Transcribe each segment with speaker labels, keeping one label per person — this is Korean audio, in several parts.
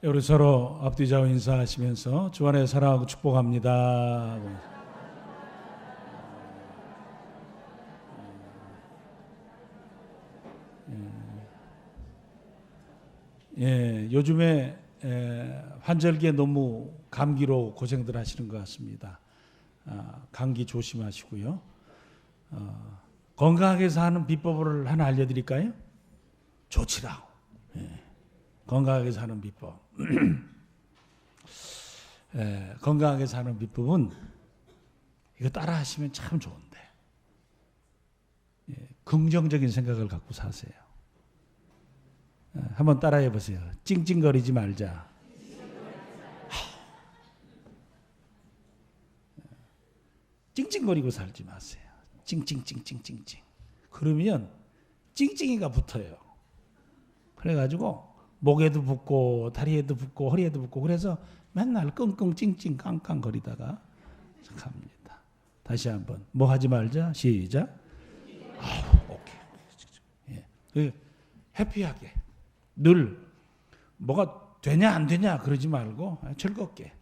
Speaker 1: 우리 서로 앞뒤 좌우 인사하시면서 주 안에 사랑하고 축복합니다. 요즘에 환절기에 너무 감기로 고생들 하시는 것 같습니다. 감기 조심하시고요. 건강하게 사는 비법을 하나 알려드릴까요? 좋지라고. 건강하게 사는 비법. 건강하게 사는 비법은 이거 따라 하시면 참 좋은데, 긍정적인 생각을 갖고 사세요. 한번 따라해 보세요. 찡찡거리지 말자. 찡찡거리고 살지 마세요. 찡찡찡찡찡찡. 그러면 찡찡이가 붙어요. 그래가지고 목에도 붙고 다리에도 붙고 허리에도 붙고 그래서 맨날 끙끙 찡찡 깡깡 거리다가 갑니다. 다시 한번 뭐 하지 말자. 시작. 오케이. 해피하게 늘 뭐가 되냐 안 되냐 그러지 말고 즐겁게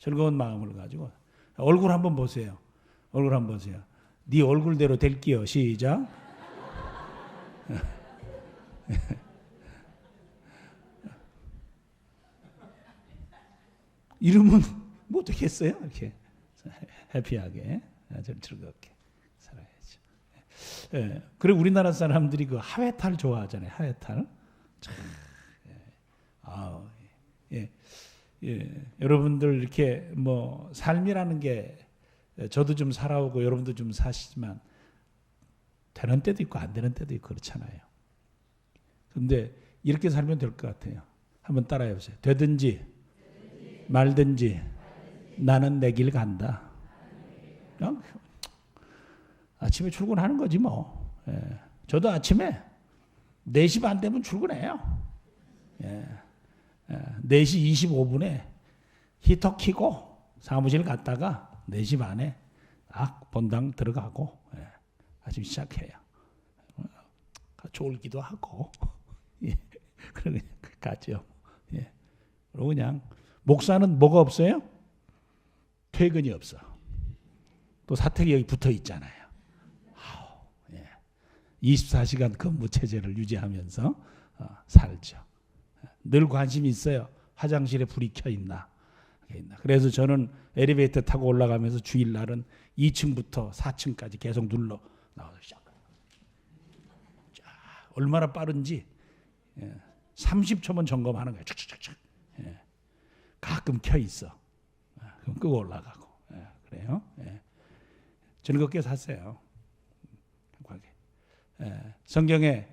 Speaker 1: 즐거운 마음을 가지고 얼굴 한번 보세요. 얼굴 한번 보세요. 네 얼굴대로 될게요. 시작. 이러면 뭐 되겠어요? 이렇게 해피하게 아주 즐겁게 살아야죠. 그리고 우리나라 사람들이 그 하회탈 좋아하잖아요. 하회탈. 여러분들 이렇게 뭐 삶이라는 게 저도 좀 살아오고 여러분도 좀 사시지만 되는 때도 있고 안 되는 때도 있고 그렇잖아요. 근데 이렇게 살면 될 것 같아요. 한번 따라해 보세요. 되든지 말든지 나는 내 길 간다. 아침에 출근하는 거지 뭐. 저도 아침에 4시 반 되면 출근해요. 4시 25분에 히터 켜고 사무실 갔다가 4시 반에 딱 본당 들어가고 아침 시작해요. 졸기도 하고 그러고 가죠. 그리고 그냥 목사는 뭐가 없어요? 퇴근이 없어. 또 사택이 여기 붙어 있잖아요. 24시간 근무 체제를 유지하면서 살죠. 늘 관심이 있어요. 화장실에 불이 켜 있나. 그래서 저는 엘리베이터 타고 올라가면서 주일날은 2층부터 4층까지 계속 눌러 나와서 시작합니다. 얼마나 빠른지 30초만 점검하는 거예요. 착착착착. 가끔 켜 있어. 그럼 끄고 올라가고. 그래요. 즐겁게 사세요. 성경에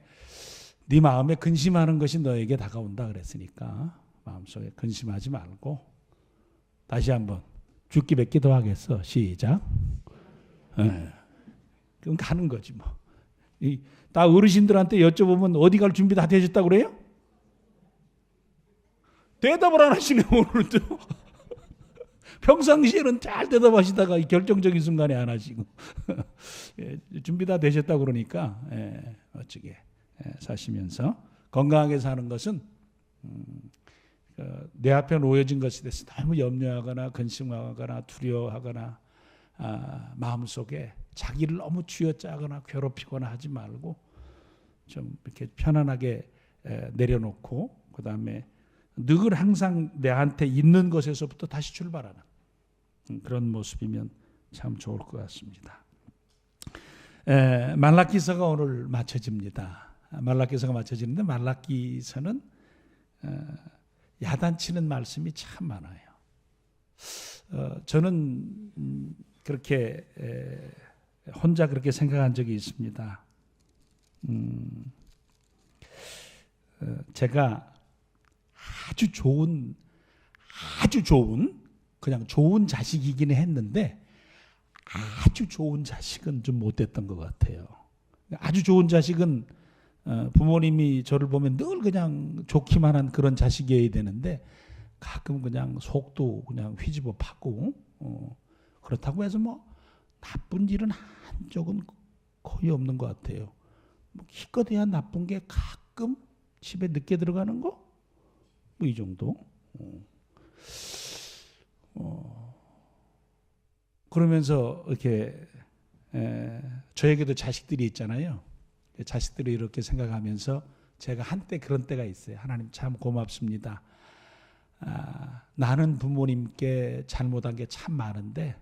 Speaker 1: 네 마음에 근심하는 것이 너에게 다가온다 그랬으니까 마음속에 근심하지 말고 다시 한번 죽기 뱉기 더 하겠어. 시작. 그럼 가는 거지 뭐. 다 어르신들한테 여쭤보면 어디 갈 준비 다 되셨다고 그래요? 대답을 안 하시네 오늘도. 평상시에는 잘 대답하시다가 결정적인 순간에 안 하시고 준비 다 되셨다고 그러니까 어찌게 사시면서 건강하게 사는 것은 내 앞에 놓여진 것에 대해서 너무 염려하거나 근심하거나 두려워하거나 마음속에 자기를 너무 쥐어짜거나 괴롭히거나 하지 말고 좀 이렇게 편안하게 내려놓고 그다음에 늘 항상 내한테 있는 것에서부터 다시 출발하는 그런 모습이면 참 좋을 것 같습니다. 말라기서가 오늘 마쳐집니다. 말라기서가 마쳐지는데 말라기서는 야단치는 말씀이 참 많아요. 저는 그렇게 혼자 그렇게 생각한 적이 있습니다. 제가 아주 좋은 그냥 좋은 자식이기는 했는데 아주 좋은 자식은 좀 못됐던 것 같아요. 아주 좋은 자식은 부모님이 저를 보면 늘 그냥 좋기만 한 그런 자식이어야 되는데 가끔 그냥 속도 그냥 휘집어 파고 그렇다고 해서 뭐 나쁜 일은 한 적은 거의 없는 것 같아요. 뭐 기껏해야 나쁜 게 가끔 집에 늦게 들어가는 거? 뭐 이 정도? 그러면서 이렇게 저에게도 자식들이 있잖아요. 자식들이 이렇게 생각하면서 제가 한때 그런 때가 있어요. 하나님 참 고맙습니다. 나는 부모님께 잘못한 게 참 많은데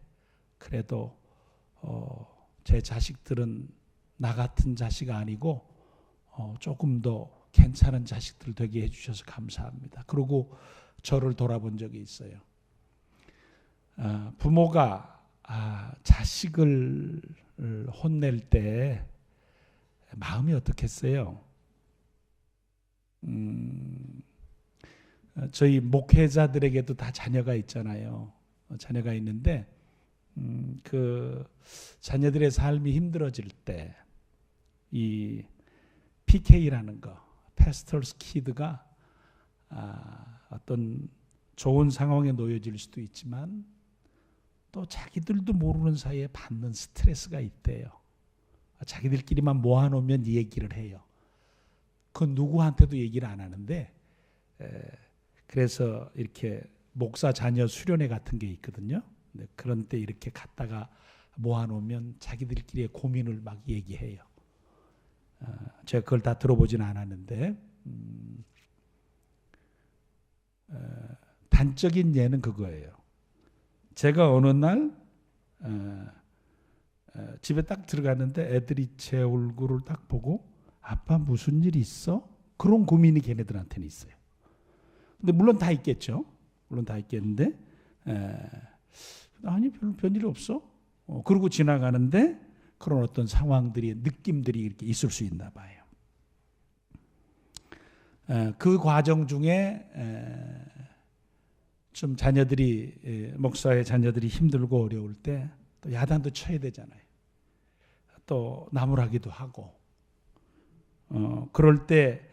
Speaker 1: 그래도 제 자식들은 나 같은 자식 아니고 조금 더 괜찮은 자식들 되게 해주셔서 감사합니다. 그러고 저를 돌아본 적이 있어요. 부모가 자식을 혼낼 때 마음이 어떻겠어요? 저희 목회자들에게도 다 자녀가 있잖아요. 자녀가 있는데 그 자녀들의 삶이 힘들어질 때 이 PK라는 거, Pastor's Kid가 어떤 좋은 상황에 놓여질 수도 있지만 또 자기들도 모르는 사이에 받는 스트레스가 있대요. 자기들끼리만 모아놓으면 이 얘기를 해요. 그 누구한테도 얘기를 안 하는데 그래서 이렇게 목사 자녀 수련회 같은 게 있거든요. 그런 때 이렇게 갔다가 모아놓으면 자기들끼리의 고민을 막 얘기해요. 제가 그걸 다 들어보진 않았는데 단적인 예는 그거예요. 제가 어느 날 집에 딱 들어갔는데 애들이 제 얼굴을 딱 보고 아빠 무슨 일 있어? 그런 고민이 걔네들한테는 있어요. 근데 물론 다 있겠죠. 물론 다 있겠는데 아니 별일 없어. 그러고 지나가는데 그런 어떤 상황들이 느낌들이 이렇게 있을 수 있나 봐요. 그 과정 중에 좀 자녀들이 목사의 자녀들이 힘들고 어려울 때 또 야단도 쳐야 되잖아요. 또 나무라기도 하고 그럴 때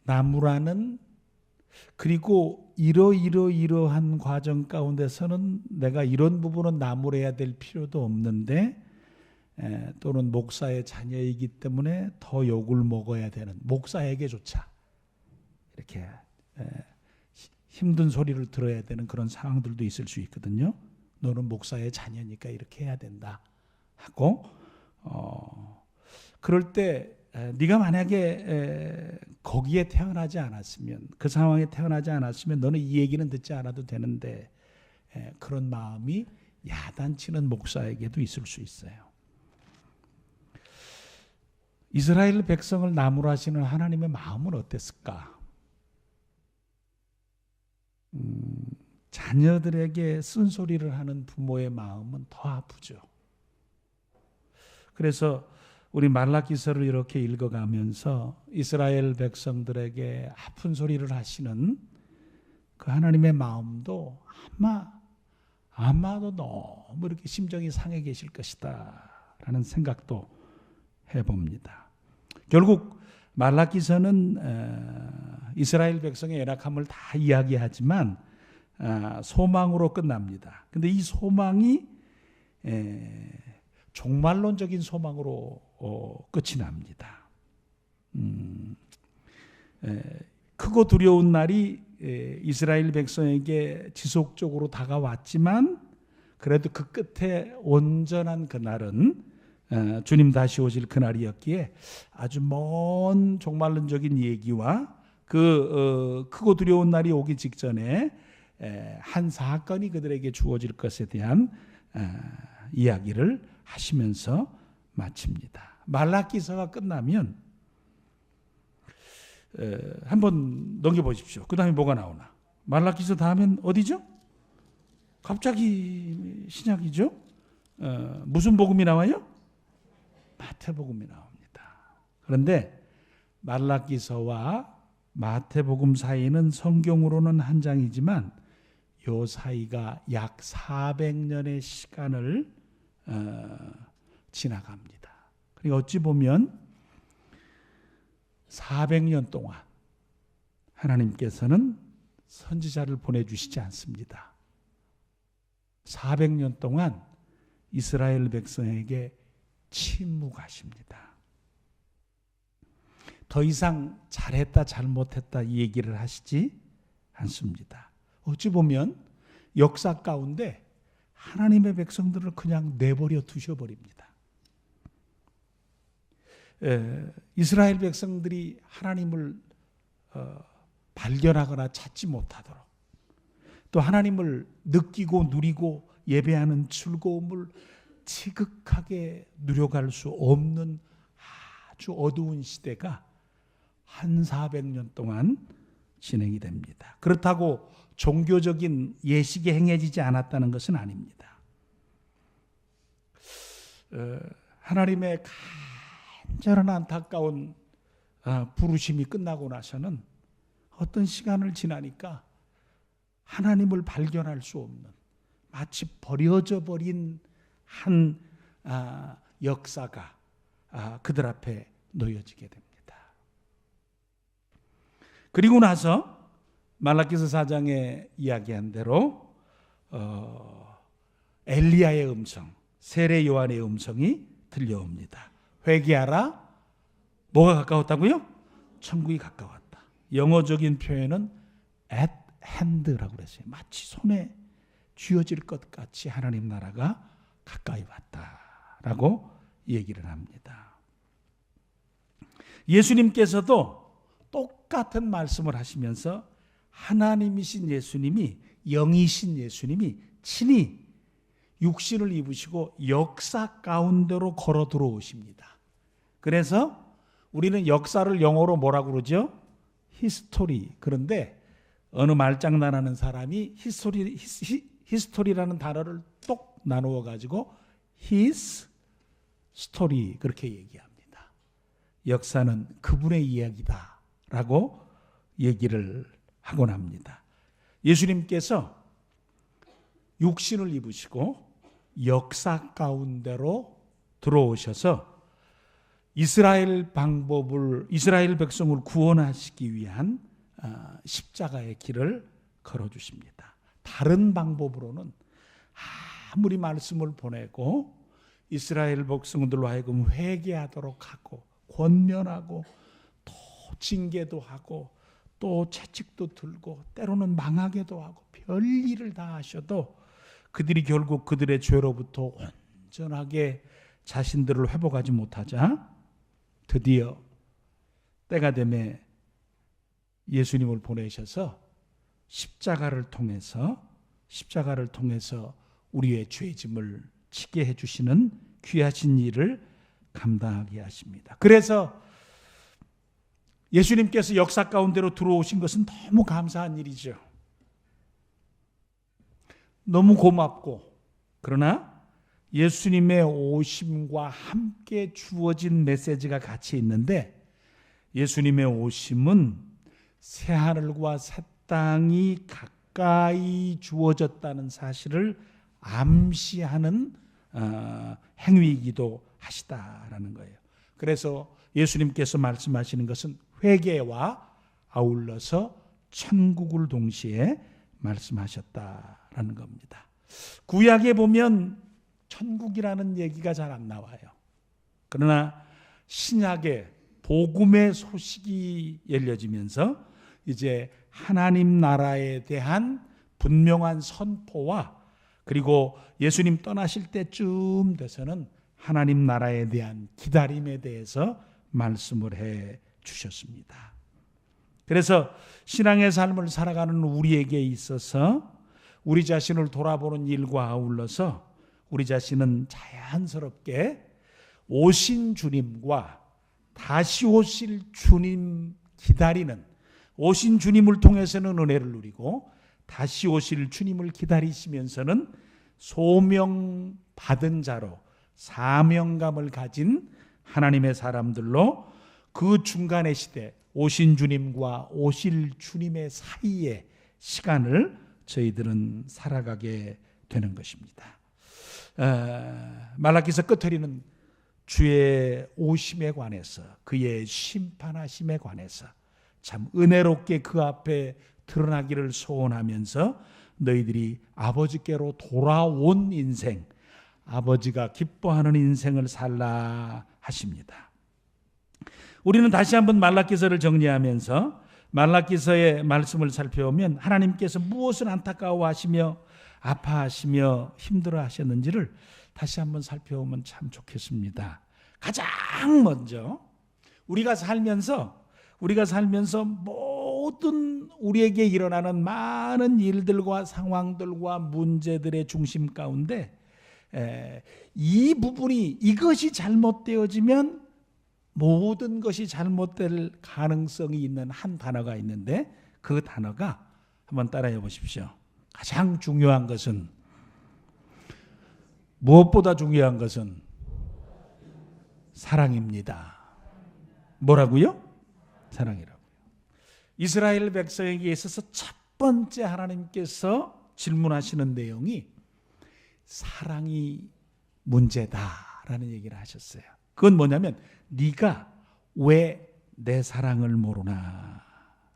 Speaker 1: 나무라는 그리고 이러한 과정 가운데서는 내가 이런 부분은 나무래야 될 필요도 없는데 또는 목사의 자녀이기 때문에 더 욕을 먹어야 되는 목사에게조차 이렇게 힘든 소리를 들어야 되는 그런 상황들도 있을 수 있거든요. 너는 목사의 자녀니까 이렇게 해야 된다 하고 그럴 때 네가 만약에 거기에 태어나지 않았으면 그 상황에 태어나지 않았으면 너는 이 얘기는 듣지 않아도 되는데 그런 마음이 야단치는 목사에게도 있을 수 있어요. 이스라엘 백성을 나무라시는 하나님의 마음은 어땠을까? 자녀들에게 쓴소리를 하는 부모의 마음은 더 아프죠. 그래서 우리 말라기서를 이렇게 읽어가면서 이스라엘 백성들에게 아픈 소리를 하시는 그 하나님의 마음도 아마도 너무 이렇게 심정이 상해 계실 것이다 라는 생각도 해봅니다. 결국 말라기서는 이스라엘 백성의 연약함을 다 이야기하지만 소망으로 끝납니다. 근데 이 소망이 종말론적인 소망으로 끝이 납니다. 크고 두려운 날이 이스라엘 백성에게 지속적으로 다가왔지만 그래도 그 끝에 온전한 그날은 주님 다시 오실 그날이었기에 아주 먼 종말론적인 얘기와 그 크고 두려운 날이 오기 직전에 한 사건이 그들에게 주어질 것에 대한 이야기를 하시면서 마칩니다. 말라기서가 끝나면 한번 넘겨보십시오. 그 다음에 뭐가 나오나? 말라기서 다음엔 어디죠? 갑자기 신약이죠? 무슨 복음이 나와요? 마태복음이 나옵니다. 그런데 말라기서와 마태복음 사이는 성경으로는 한 장이지만 요 사이가 약 400년의 시간을 지나갑니다. 그러니까 어찌 보면 400년 동안 하나님께서는 선지자를 보내주시지 않습니다. 400년 동안 이스라엘 백성에게 침묵하십니다. 더 이상 잘했다 잘못했다 이 얘기를 하시지 않습니다. 어찌 보면 역사 가운데 하나님의 백성들을 그냥 내버려 두셔버립니다. 이스라엘 백성들이 하나님을 발견하거나 찾지 못하도록, 또 하나님을 느끼고 누리고 예배하는 즐거움을 지극하게 누려갈 수 없는 아주 어두운 시대가 한 400년 동안 진행이 됩니다. 그렇다고 종교적인 예식이 행해지지 않았다는 것은 아닙니다. 하나님의 간절한 안타까운 부르심이 끝나고 나서는 어떤 시간을 지나니까 하나님을 발견할 수 없는, 마치 버려져 버린 한 역사가 그들 앞에 놓여지게 됩니다. 그리고 나서 말라기서 4장에 이야기한 대로 엘리야의 음성, 세례 요한의 음성이 들려옵니다. 회개하라. 뭐가 가까웠다고요? 천국이 가까웠다. 영어적인 표현은 at hand라고 그랬어요. 마치 손에 쥐어질 것 같이 하나님 나라가 가까이 왔다라고 얘기를 합니다. 예수님께서도 똑같은 말씀을 하시면서 하나님이신 예수님이, 영이신 예수님이 친히 육신을 입으시고 역사 가운데로 걸어 들어오십니다. 그래서 우리는 역사를 영어로 뭐라고 그러죠? 히스토리. 그런데 어느 말장난하는 사람이 히스토리라는 단어를 똑 나누어 가지고 his story 그렇게 얘기합니다. 역사는 그분의 이야기다라고 얘기를 하곤 합니다. 예수님께서 육신을 입으시고 역사 가운데로 들어오셔서 이스라엘 백성을 구원하시기 위한 십자가의 길을 걸어주십니다. 다른 방법으로는 아무리 말씀을 보내고 이스라엘 백성들로 하여금 회개하도록 하고 권면하고 또 징계도 하고 또 채찍도 들고 때로는 망하게도 하고 별일을 다 하셔도 그들이 결국 그들의 죄로부터 온전하게 자신들을 회복하지 못하자 드디어 때가 되매 예수님을 보내셔서 십자가를 통해서 우리의 죄짐을 지게 해주시는 귀하신 일을 감당하게 하십니다. 그래서 예수님께서 역사 가운데로 들어오신 것은 너무 감사한 일이죠. 너무 고맙고, 그러나 예수님의 오심과 함께 주어진 메시지가 같이 있는데, 예수님의 오심은 새하늘과 새 땅이 가까이 주어졌다는 사실을 암시하는 행위이기도 하시다라는 거예요. 그래서 예수님께서 말씀하시는 것은 회개와 아울러서 천국을 동시에 말씀하셨다라는 겁니다. 구약에 보면 천국이라는 얘기가 잘 안 나와요. 그러나 신약에 복음의 소식이 열려지면서 이제 하나님 나라에 대한 분명한 선포와, 그리고 예수님 떠나실 때쯤 돼서는 하나님 나라에 대한 기다림에 대해서 말씀을 해 주셨습니다. 그래서 신앙의 삶을 살아가는 우리에게 있어서 우리 자신을 돌아보는 일과 아울러서 우리 자신은 자연스럽게 오신 주님과 다시 오실 주님 기다리는, 오신 주님을 통해서는 은혜를 누리고 다시 오실 주님을 기다리시면서는 소명 받은 자로 사명감을 가진 하나님의 사람들로 그 중간의 시대, 오신 주님과 오실 주님의 사이의 시간을 저희들은 살아가게 되는 것입니다. 말라기서 끝터리는 주의 오심에 관해서, 그의 심판하심에 관해서 참 은혜롭게 그 앞에 드러나기를 소원하면서 너희들이 아버지께로 돌아온 인생, 아버지가 기뻐하는 인생을 살라 하십니다. 우리는 다시 한번 말라기서를 정리하면서 말라기서의 말씀을 살펴보면 하나님께서 무엇을 안타까워하시며 아파하시며 힘들어하셨는지를 다시 한번 살펴보면 참 좋겠습니다. 가장 먼저 우리가 살면서 모든 우리에게 일어나는 많은 일들과 상황들과 문제들의 중심 가운데 이 부분이 이것이 잘못되어지면 모든 것이 잘못될 가능성이 있는 한 단어가 있는데 그 단어가 한번 따라해 보십시오. 가장 중요한 것은 무엇보다 중요한 것은 사랑입니다. 뭐라고요? 사랑이라고요. 이스라엘 백성에게 있어서 첫 번째 하나님께서 질문하시는 내용이 사랑이 문제다라는 얘기를 하셨어요. 그건 뭐냐면 네가 왜 내 사랑을 모르나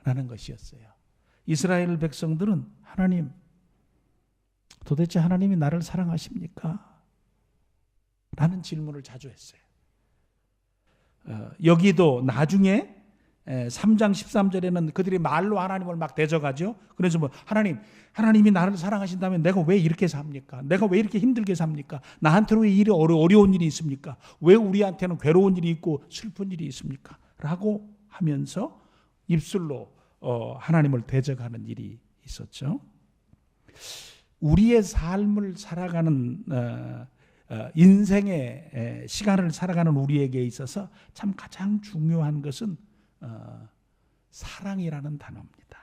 Speaker 1: 라는 것이었어요. 이스라엘 백성들은 하나님, 도대체 하나님이 나를 사랑하십니까? 라는 질문을 자주 했어요. 여기도 나중에 3장 13절에는 그들이 말로 하나님을 막 대적하죠. 그래서 뭐 하나님이 나를 사랑하신다면 내가 왜 이렇게 삽니까? 내가 왜 이렇게 힘들게 삽니까? 나한테는 왜 일이 어려운 일이 있습니까? 왜 우리한테는 괴로운 일이 있고 슬픈 일이 있습니까? 라고 하면서 입술로 하나님을 대적하는 일이 있었죠. 우리의 삶을 살아가는 인생의 시간을 살아가는 우리에게 있어서 참 가장 중요한 것은 사랑이라는 단어입니다.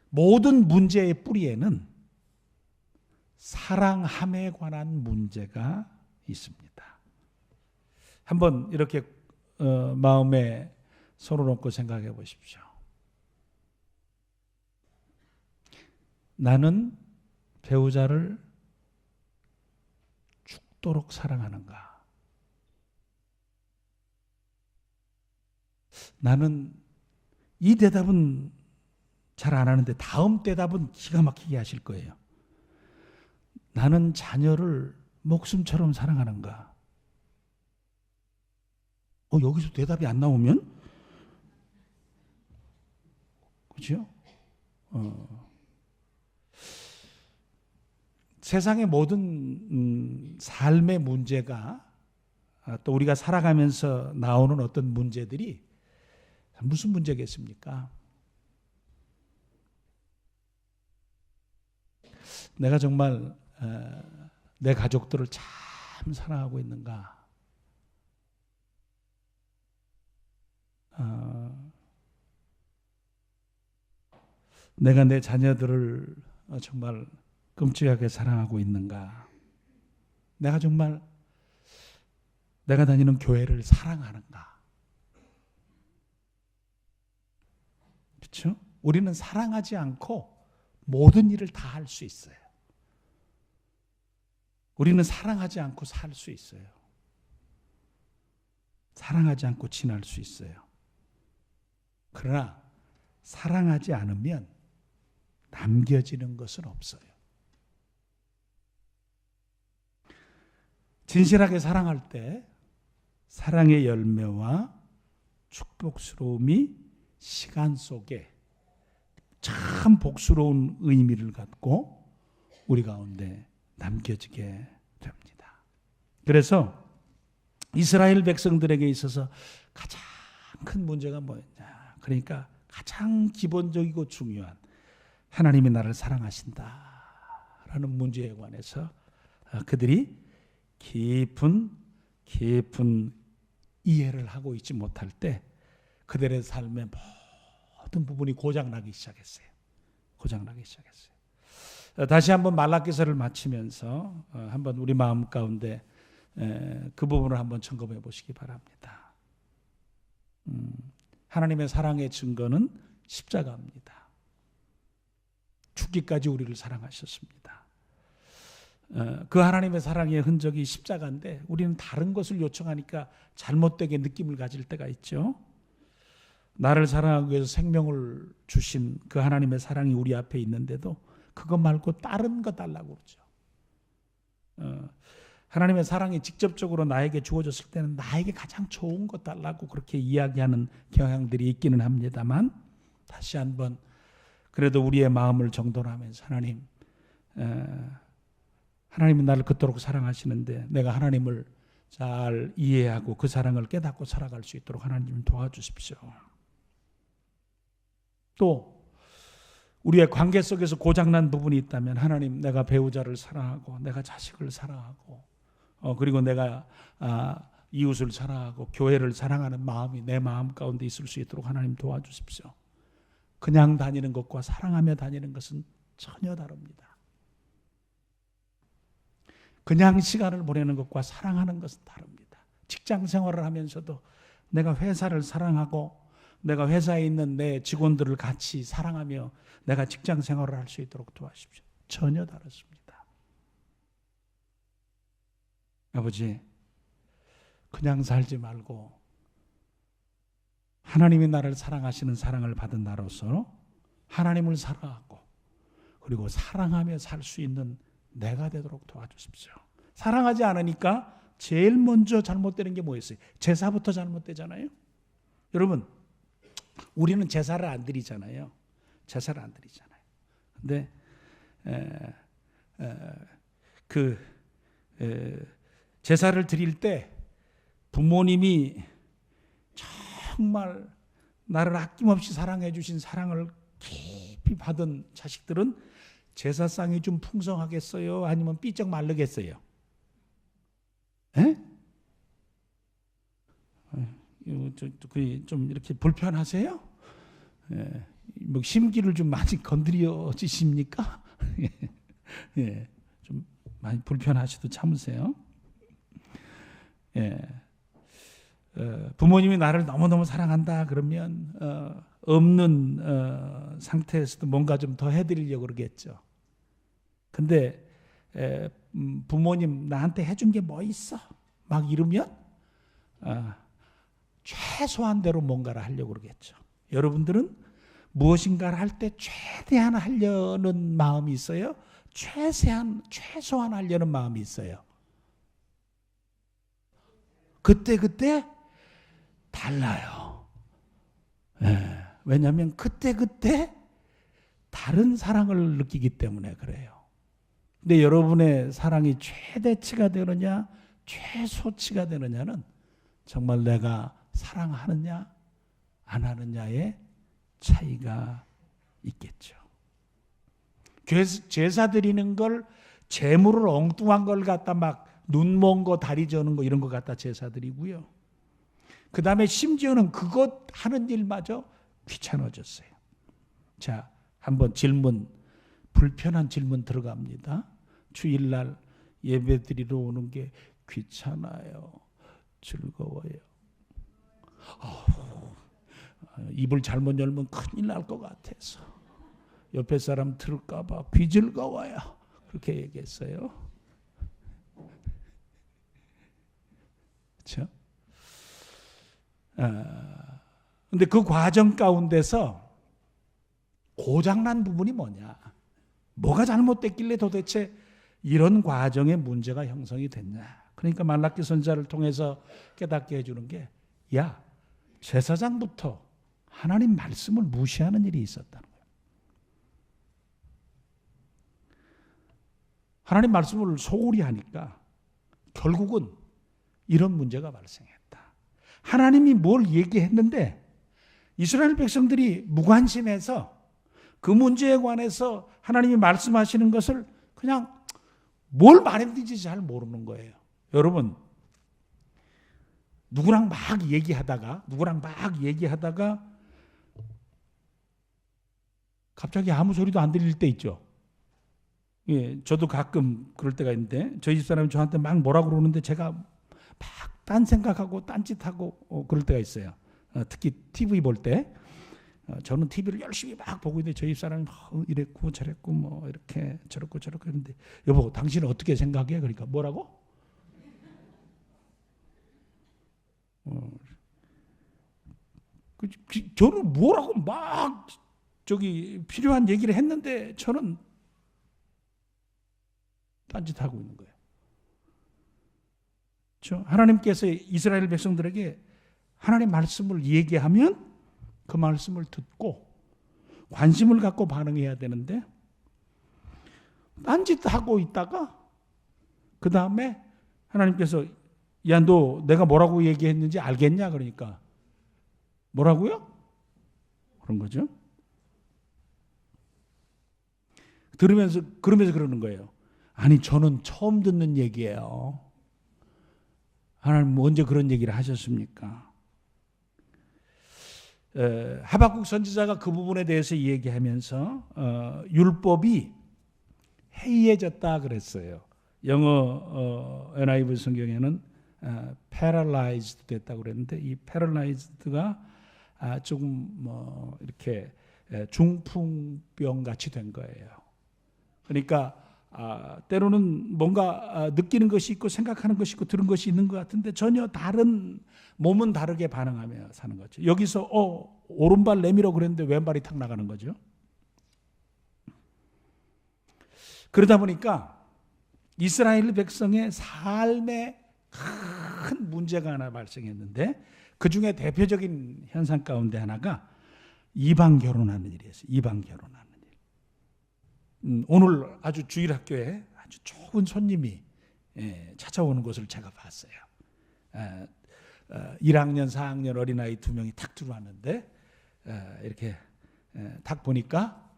Speaker 1: 모든 문제의 뿌리에는 사랑함에 관한 문제가 있습니다. 한번 이렇게 마음에 손을 얹고 생각해 보십시오. 나는 배우자를 죽도록 사랑하는가? 나는 이 대답은 잘 안 하는데 다음 대답은 기가 막히게 하실 거예요. 나는 자녀를 목숨처럼 사랑하는가? 여기서 대답이 안 나오면? 그렇죠? 세상의 모든 삶의 문제가 또 우리가 살아가면서 나오는 어떤 문제들이 무슨 문제겠습니까? 내가 정말 내 가족들을 참 사랑하고 있는가? 내가 내 자녀들을 정말 끔찍하게 사랑하고 있는가? 내가 정말 내가 다니는 교회를 사랑하는가? 그렇죠? 우리는 사랑하지 않고 모든 일을 다 할 수 있어요. 우리는 사랑하지 않고 살 수 있어요. 사랑하지 않고 지날 수 있어요. 그러나 사랑하지 않으면 남겨지는 것은 없어요. 진실하게 사랑할 때 사랑의 열매와 축복스러움이 시간 속에 참 복스러운 의미를 갖고 우리 가운데 남겨지게 됩니다. 그래서 이스라엘 백성들에게 있어서 가장 큰 문제가 뭐였냐? 그러니까 가장 기본적이고 중요한 하나님이 나를 사랑하신다라는 문제에 관해서 그들이 깊은 이해를 하고 있지 못할 때 그들의 삶의 모든 부분이 고장나기 시작했어요. 다시 한번 말라기서를 마치면서 한번 우리 마음 가운데 그 부분을 한번 점검해 보시기 바랍니다. 하나님의 사랑의 증거는 십자가입니다. 죽기까지 우리를 사랑하셨습니다. 그 하나님의 사랑의 흔적이 십자가인데 우리는 다른 것을 요청하니까 잘못되게 느낌을 가질 때가 있죠. 나를 사랑하기 위해서 생명을 주신 그 하나님의 사랑이 우리 앞에 있는데도 그것 말고 다른 거 달라고 그러죠. 하나님의 사랑이 직접적으로 나에게 주어졌을 때는 나에게 가장 좋은 것 달라고 그렇게 이야기하는 경향들이 있기는 합니다만, 다시 한번 그래도 우리의 마음을 정돈하면서 하나님이 나를 그토록 사랑하시는데 내가 하나님을 잘 이해하고 그 사랑을 깨닫고 살아갈 수 있도록 하나님 도와주십시오. 또 우리의 관계 속에서 고장난 부분이 있다면 하나님, 내가 배우자를 사랑하고 내가 자식을 사랑하고 그리고 내가 이웃을 사랑하고 교회를 사랑하는 마음이 내 마음 가운데 있을 수 있도록 하나님 도와주십시오. 그냥 다니는 것과 사랑하며 다니는 것은 전혀 다릅니다. 그냥 시간을 보내는 것과 사랑하는 것은 다릅니다. 직장 생활을 하면서도 내가 회사를 사랑하고 내가 회사에 있는 내 직원들을 같이 사랑하며 내가 직장 생활을 할 수 있도록 도와주십시오. 전혀 다릅니다. 아버지, 그냥 살지 말고 하나님이 나를 사랑하시는 사랑을 받은 나로서 하나님을 사랑하고 그리고 사랑하며 살 수 있는 내가 되도록 도와주십시오. 사랑하지 않으니까 제일 먼저 잘못되는 게 뭐였어요? 제사부터 잘못되잖아요. 여러분, 우리는 제사를 안 드리잖아요. 제사를 안 드리잖아요. 근데 제사를 드릴 때 부모님이 정말 나를 아낌없이 사랑해 주신 사랑을 깊이 받은 자식들은 제사상이 좀 풍성하겠어요? 아니면 삐쩍 마르겠어요? 에? 좀 이렇게 불편하세요? 예, 뭐 심기를 좀 많이 건드려지십니까? 예, 좀 많이 불편하셔도 참으세요. 예, 부모님이 나를 너무너무 사랑한다 그러면 없는 상태에서도 뭔가 좀 더 해드리려고 그러겠죠. 근데 부모님 나한테 해준 게 뭐 있어? 막 이러면 최소한대로 뭔가를 하려고 그러겠죠. 여러분들은 무엇인가를 할 때 최대한 하려는 마음이 있어요? 최소한 하려는 마음이 있어요? 그때 달라요. 예, 왜냐하면 그때 다른 사랑을 느끼기 때문에 그래요. 근데 여러분의 사랑이 최대치가 되느냐 최소치가 되느냐는 정말 내가 사랑하느냐 안 하느냐의 차이가 있겠죠. 제사 드리는 걸 재물을 엉뚱한 걸 갖다 막 눈 먼 거 다리 저는 거 이런 거 갖다 제사 드리고요. 그 다음에 심지어는 그것 하는 일마저 귀찮아졌어요. 자, 한번 불편한 질문 들어갑니다. 주일날 예배 드리러 오는 게 귀찮아요? 즐거워요? 입을 잘못 열면 큰일 날 것 같아서 옆에 사람 들을까 봐 비즐거워요. 그렇게 얘기했어요. 그렇죠? 근데 그 과정 가운데서 고장난 부분이 뭐냐? 뭐가 잘못됐길래 도대체 이런 과정에 문제가 형성이 됐냐? 그러니까 말라기 선지자를 통해서 깨닫게 해주는 게, 야, 제사장부터 하나님 말씀을 무시하는 일이 있었다는 거예요. 하나님 말씀을 소홀히 하니까 결국은 이런 문제가 발생했다. 하나님이 뭘 얘기했는데 이스라엘 백성들이 무관심해서 그 문제에 관해서 하나님이 말씀하시는 것을 그냥 뭘 말했는지 잘 모르는 거예요. 여러분, 누구랑 막 얘기하다가 갑자기 아무 소리도 안 들릴 때 있죠. 예, 저도 가끔 그럴 때가 있는데 저희 집사람이 저한테 막 뭐라고 그러는데 제가 막 딴 생각하고 딴짓하고 그럴 때가 있어요. 특히 TV 볼 때 저는 TV를 열심히 막 보고 있는데 저희 집사람이 이랬고 저랬고 뭐 이렇게 저렇고 했는데, 여보 당신은 어떻게 생각해? 그러니까 뭐라고? 저는 뭐라고 막 필요한 얘기를 했는데 저는 딴짓하고 있는 거예요. 그렇죠? 하나님께서 이스라엘 백성들에게 하나님 말씀을 얘기하면 그 말씀을 듣고 관심을 갖고 반응해야 되는데 딴짓하고 있다가 그 다음에 하나님께서 야, 너 내가 뭐라고 얘기했는지 알겠냐? 그러니까 뭐라고요? 그런 거죠. 그러면서 그러는 거예요. 아니 저는 처음 듣는 얘기예요. 하나님 언제 그런 얘기를 하셨습니까? 하박국 선지자가 그 부분에 대해서 얘기하면서 율법이 해이해졌다 그랬어요. 영어 NIV 성경에는 paralyzed 됐다고 그랬는데 이 paralyzed가 조금 뭐 이렇게 중풍병 같이 된 거예요. 그러니까 때로는 뭔가 느끼는 것이 있고 생각하는 것이 있고 들은 것이 있는 것 같은데 전혀 다른 몸은 다르게 반응하며 사는 거죠. 여기서 오른발 내밀어 그랬는데 왼발이 탁 나가는 거죠. 그러다 보니까 이스라엘 백성의 삶에 큰 문제가 하나 발생했는데 그 중에 대표적인 현상 가운데 하나가 이방 결혼하는 일이었어요. 이방 결혼하는 일. 오늘 아주 주일학교에 아주 좋은 손님이 찾아오는 것을 제가 봤어요. 1학년, 4학년 어린아이 2명이 탁 들어왔는데 이렇게 딱 보니까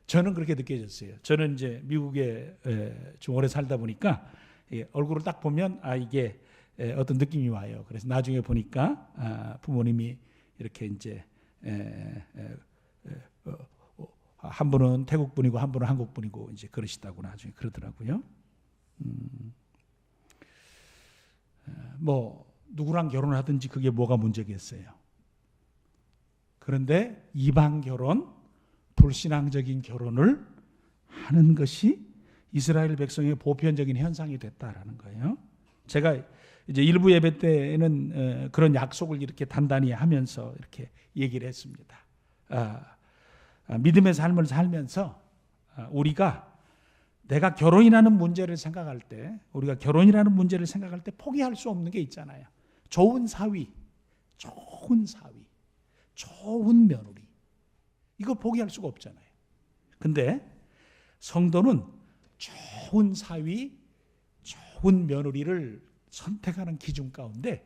Speaker 1: 저는 그렇게 느껴졌어요. 저는 이제 미국에 좀 오래 살다 보니까 얼굴을 딱 보면 이게 어떤 느낌이 와요. 그래서 나중에 보니까 부모님이 이렇게 이제 한 분은 태국 분이고 한 분은 한국 분이고 이제 그러시다고 나중에 그러더라고요. 뭐 누구랑 결혼하든지 그게 뭐가 문제겠어요. 그런데 이방 결혼, 불신앙적인 결혼을 하는 것이 이스라엘 백성의 보편적인 현상이 됐다라는 거예요. 제가 이제 일부 예배 때는 그런 약속을 이렇게 단단히 하면서 이렇게 얘기를 했습니다. 믿음의 삶을 살면서 우리가 내가 결혼이라는 문제를 생각할 때, 우리가 결혼이라는 문제를 생각할 때 포기할 수 없는 게 있잖아요. 좋은 사위, 좋은 며느리. 이거 포기할 수가 없잖아요. 근데 성도는 좋은 사위, 좋은 며느리를 선택하는 기준 가운데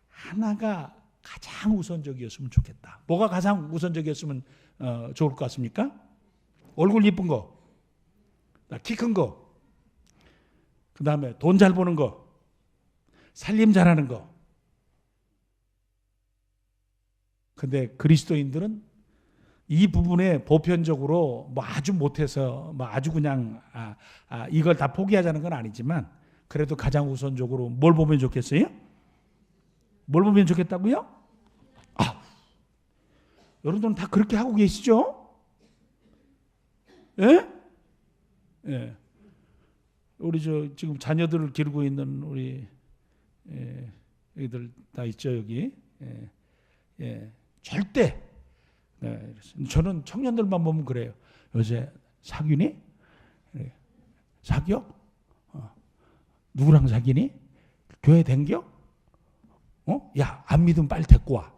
Speaker 1: 하나가 가장 우선적이었으면 좋겠다. 뭐가 가장 우선적이었으면 좋을 것 같습니까? 얼굴 이쁜 거, 키 큰 거, 그 다음에 돈 잘 버는 거, 살림 잘하는 거. 근데 그리스도인들은 이 부분에 보편적으로 뭐 아주 못해서 뭐 아주 그냥 이걸 다 포기하자는 건 아니지만 그래도 가장 우선적으로 뭘 보면 좋겠어요? 뭘 보면 좋겠다고요? 여러분들은 다 그렇게 하고 계시죠? 예? 예. 우리 지금 자녀들을 기르고 있는 우리 애들 다 있죠 여기. 예. 절대. 저는 청년들만 보면 그래요. 요새 사귀니? 사겨? 누구랑 사귀니? 교회 댕겨? 야, 안 믿으면 빨리 데리고 와.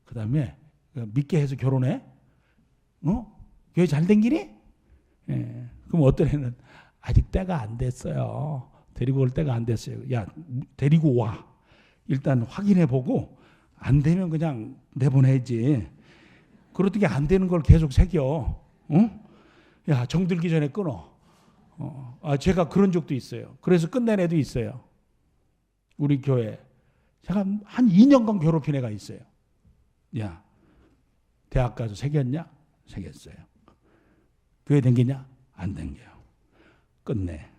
Speaker 1: 그 다음에 믿게 해서 결혼해? 교회 잘 댕기니? 그럼 어떤 애는 아직 때가 안 됐어요. 데리고 올 때가 안 됐어요. 야, 데리고 와. 일단 확인해 보고 안 되면 그냥 내보내지. 그렇게 안 되는 걸 계속 새겨. 야, 정들기 전에 끊어. 제가 그런 적도 있어요. 그래서 끝낸 애도 있어요. 우리 교회. 제가 한 2년간 괴롭힌 애가 있어요. 야, 대학 가서 새겼냐? 새겼어요. 교회 댕기냐? 안 댕겨요. 끝내.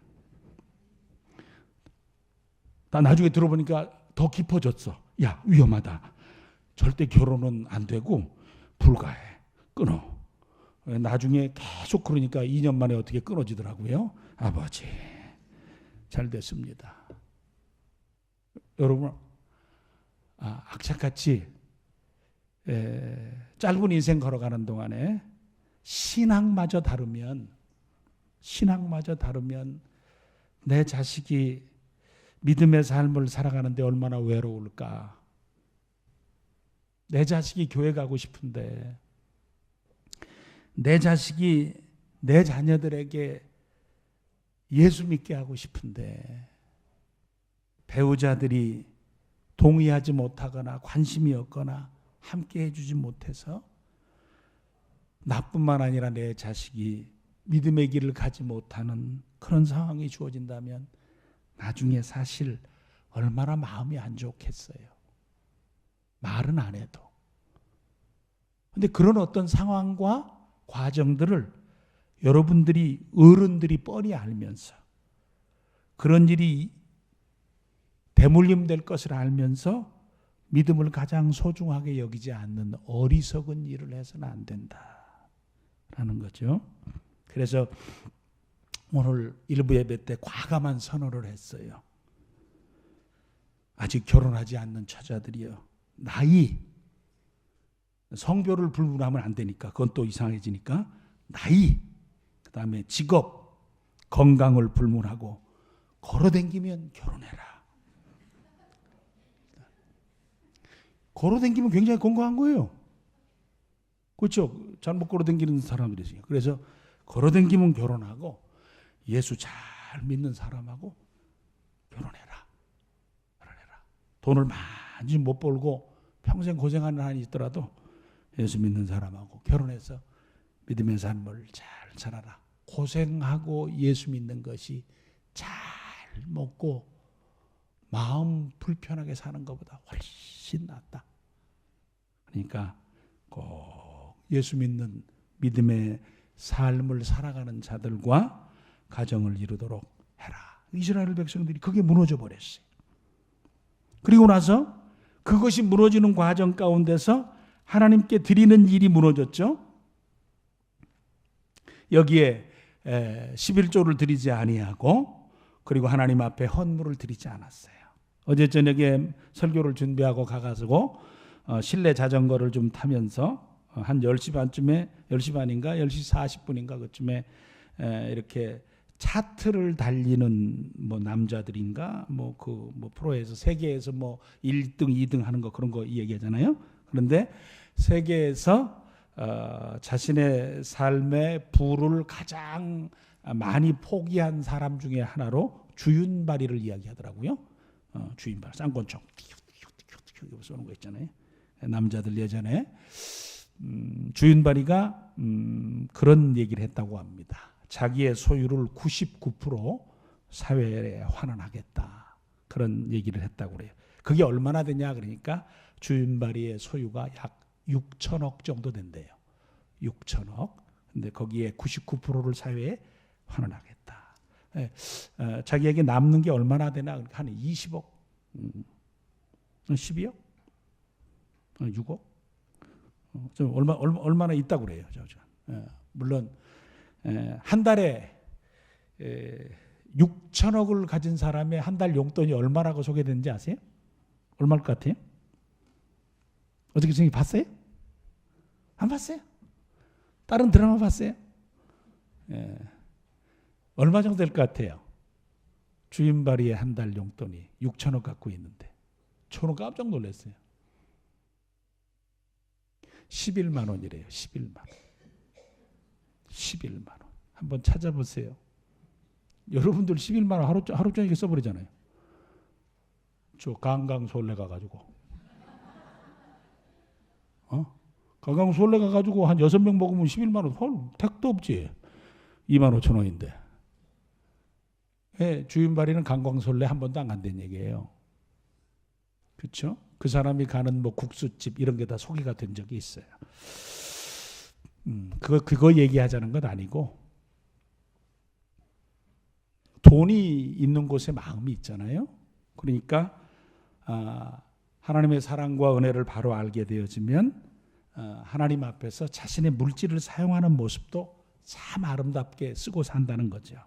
Speaker 1: 나 나중에 들어보니까 더 깊어졌어. 야, 위험하다. 절대 결혼은 안 되고 불가해. 끊어. 나중에 계속 그러니까 2년 만에 어떻게 끊어지더라고요. 아버지, 잘 됐습니다. 여러분, 악착같이 짧은 인생 걸어가는 동안에 신앙마저 다르면 내 자식이 믿음의 삶을 살아가는데 얼마나 외로울까. 내 자식이 교회 가고 싶은데, 내 자식이 내 자녀들에게 예수 믿게 하고 싶은데 배우자들이 동의하지 못하거나 관심이 없거나 함께 해주지 못해서 나뿐만 아니라 내 자식이 믿음의 길을 가지 못하는 그런 상황이 주어진다면 나중에 사실 얼마나 마음이 안 좋겠어요. 말은 안 해도. 근데 그런 어떤 상황과 과정들을 여러분들이 어른들이 뻔히 알면서 그런 일이 대물림될 것을 알면서 믿음을 가장 소중하게 여기지 않는 어리석은 일을 해서는 안 된다라는 거죠. 그래서 오늘 일부 예배 때 과감한 선언을 했어요. 아직 결혼하지 않는 처자들이요. 나이, 성별을 불문하면 안 되니까 그건 또 이상해지니까 나이, 그 다음에 직업, 건강을 불문하고 걸어다니면 결혼해라. 걸어다니면 굉장히 건강한 거예요. 그렇죠? 잘못 걸어다니는 사람들이 있어요. 그래서 걸어다니면 결혼하고 예수 잘 믿는 사람하고 결혼해라. 결혼해라. 돈을 많이 못 벌고 평생 고생하는 한이 있더라도 예수 믿는 사람하고 결혼해서 믿음의 삶을 잘 살아라. 고생하고 예수 믿는 것이 잘 먹고 마음 불편하게 사는 것보다 훨씬 낫다. 그러니까 꼭 예수 믿는 믿음의 삶을 살아가는 자들과 가정을 이루도록 해라. 이스라엘 백성들이 그게 무너져 버렸어요. 그리고 나서 그것이 무너지는 과정 가운데서 하나님께 드리는 일이 무너졌죠. 여기에 11조를 드리지 아니하고 그리고 하나님 앞에 헌물을 드리지 않았어요. 어제 저녁에 설교를 준비하고 가가지고 실내 자전거를 좀 타면서 한 10시 반쯤에 10시 반인가 10시 40분인가 그쯤에 이렇게 차트를 달리는 뭐 남자들인가 뭐 프로에서 세계에서 뭐 1등, 2등 하는 거 그런 거 얘기하잖아요. 그런데 세계에서 자신의 삶의 부를 가장 많이 포기한 사람 중에 하나로 주윤발이를 이야기하더라고요. 주윤발, 쌍권총 쏘는 거 있잖아요. 남자들 예전에 주윤발이가 그런 얘기를 했다고 합니다. 자기의 소유를 99% 사회에 환원하겠다. 그런 얘기를 했다고 그래요. 그게 얼마나 되냐 그러니까 주윤발이의 소유가 약 6천억 정도 된대요. 6천억. 근데 거기에 99%를 사회에 환원하겠다. 자기에게 남는 게 얼마나 되나 한 20억, 12억, 6억. 좀 얼마나 있다고 그래요. 물론 한 달에 6천억을 가진 사람의 한 달 용돈이 얼마라고 소개되는지 아세요? 얼마일 것 같아요? 어떻게 선생님 봤어요? 안 봤어요? 다른 드라마 봤어요? 얼마 정도 될 것 같아요? 주인발이의 한 달 용돈이 6천억 갖고 있는데 저는 깜짝 놀랐어요. 11만 원이래요. 11만 원. 11만 원. 한번 찾아보세요. 여러분들 11만 원 하루 종일 써버리잖아요. 저 강강솔래 가가지고 강강솔래 가가지고 한 6명 먹으면 11만 원 헐 택도 없지. 2만 5천 원인데 주인발이는 강강솔래 한 번도 안 간다는 얘기예요. 그렇죠? 그 사람이 가는 뭐 국수집 이런 게 다 소개가 된 적이 있어요. 그거 얘기하자는 건 아니고 돈이 있는 곳에 마음이 있잖아요. 그러니까 하나님의 사랑과 은혜를 바로 알게 되어지면 하나님 앞에서 자신의 물질을 사용하는 모습도 참 아름답게 쓰고 산다는 거죠.